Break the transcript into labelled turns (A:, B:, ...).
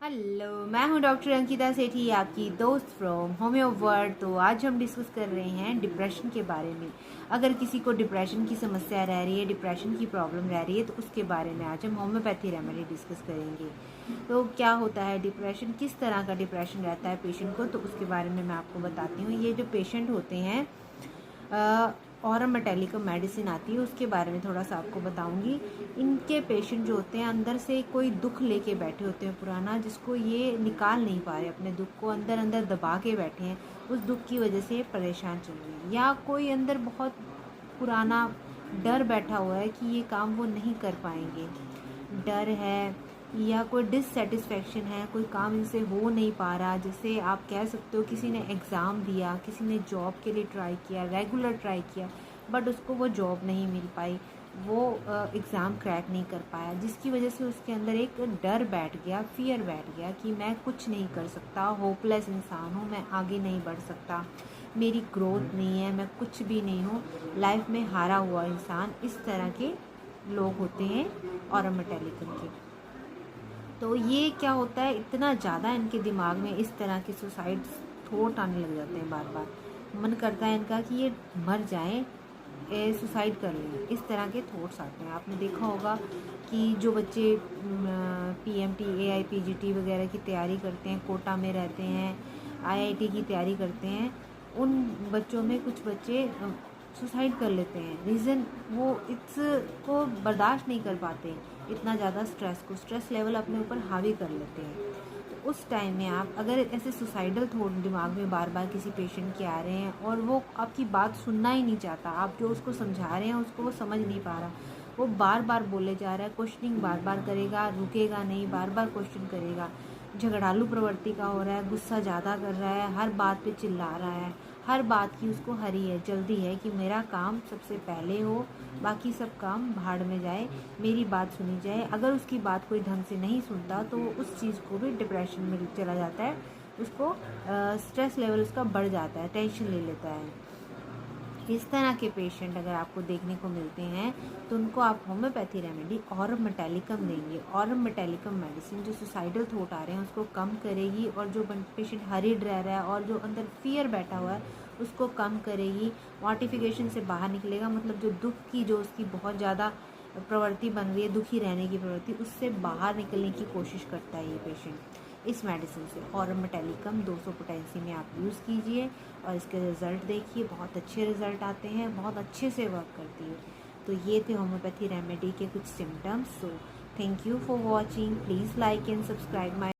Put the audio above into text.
A: Hello, मैं हूं doctor Ankita सेठी, आपकी दोस्त फ्रॉम होम्यो वर्ल्ड। तो आज हम डिस्कस कर रहे हैं डिप्रेशन के बारे में। अगर किसी को डिप्रेशन की समस्या रह रही है, डिप्रेशन की प्रॉब्लम रह रही है, तो उसके बारे में आज हम होम्योपैथी रेमेडी डिस्कस करेंगे। तो क्या होता है डिप्रेशन, किस तरह का डिप्रेशन रहता है पेशेंट को, तो उसके बारे में मैं आपको बताती हूँ। ये जो पेशेंट होते हैं ऑरम मेटेलिकम मेडिसिन आती है, उसके बारे में थोड़ा सा आपको बताऊंगी। इनके पेशेंट जो होते हैं अंदर से कोई दुख लेके बैठे होते हैं पुराना, जिसको ये निकाल नहीं पा रहे, अपने दुख को अंदर अंदर दबा के बैठे हैं। उस दुख की वजह से परेशान चल रहे हैं, या कोई अंदर बहुत पुराना डर बैठा हुआ है कि ये काम वो नहीं कर पाएंगे, डर है, या कोई डिससेटिस्फेक्शन है, कोई काम इनसे हो नहीं पा रहा। जैसे आप कह सकते हो किसी ने एग्ज़ाम दिया, किसी ने जॉब के लिए ट्राई किया, रेगुलर ट्राई किया, बट उसको वो जॉब नहीं मिल पाई, वो एग्ज़ाम क्रैक नहीं कर पाया, जिसकी वजह से उसके अंदर एक डर बैठ गया, फियर बैठ गया कि मैं कुछ नहीं कर सकता, होपलेस इंसान हूँ, मैं आगे नहीं बढ़ सकता, मेरी ग्रोथ नहीं है, मैं कुछ भी नहीं हूँ, लाइफ में हारा हुआ इंसान। इस तरह के लोग होते हैं ऑरम मेटेलिकम के। तो ये क्या होता है, इतना ज़्यादा इनके दिमाग में इस तरह के सुसाइड थॉट आने लग जाते हैं, बार बार मन करता है इनका कि ये मर जाएं, सुसाइड कर लें, इस तरह के थॉट्स आते हैं। आपने देखा होगा कि जो बच्चे पीएमटी एआईपीजीटी वगैरह की तैयारी करते हैं, कोटा में रहते हैं, आईआईटी की तैयारी करते हैं, उन बच्चों में कुछ बच्चे सुसाइड कर लेते हैं। रीज़न वो इसको बर्दाश्त नहीं कर पाते, इतना ज़्यादा स्ट्रेस लेवल अपने ऊपर हावी कर लेते हैं। तो उस टाइम में आप अगर ऐसे सुसाइडल थॉट दिमाग में बार बार किसी पेशेंट के आ रहे हैं और वो आपकी बात सुनना ही नहीं चाहता, आप जो उसको समझा रहे हैं उसको वो समझ नहीं पा रहा, वो बार बार बोले जा रहा है, क्वेश्चनिंग बार बार करेगा, रुकेगा नहीं, बार बार क्वेश्चन करेगा, झगड़ालू प्रवृत्ति का हो रहा है, गुस्सा ज़्यादा कर रहा है, हर बात पे चिल्ला रहा है, हर बात की उसको हरी है, जल्दी है कि मेरा काम सबसे पहले हो, बाकी सब काम भाड़ में जाए, मेरी बात सुनी जाए। अगर उसकी बात कोई ढंग से नहीं सुनता तो वो उस चीज़ को भी डिप्रेशन में चला जाता है, उसको स्ट्रेस लेवल उसका बढ़ जाता है, टेंशन ले लेता है। इस तरह के पेशेंट अगर आपको देखने को मिलते हैं तो उनको आप होम्योपैथी रेमेडी ऑरम मेटेलिकम देंगे। ऑरम मेटेलिकम मेडिसिन जो सुसाइडल थॉट आ रहे हैं उसको कम करेगी, और जो पेशेंट हरीड रह रहा है और जो अंदर फियर बैठा हुआ है उसको कम करेगी, मॉर्टिफिकेशन से बाहर निकलेगा। मतलब जो दुख की, जो उसकी बहुत ज़्यादा प्रवृत्ति बन रही है, दुखी रहने की प्रवृत्ति, उससे बाहर निकलने की कोशिश करता है ये पेशेंट इस मेडिसिन से। ऑरम मेटेलिकम 200 पोटेंसी में आप यूज़ कीजिए और इसके रिज़ल्ट देखिए, बहुत अच्छे रिज़ल्ट आते हैं, बहुत अच्छे से वर्क करती है। तो ये थे होम्योपैथी रेमेडी के कुछ symptoms. So thank you for watching, please like and subscribe my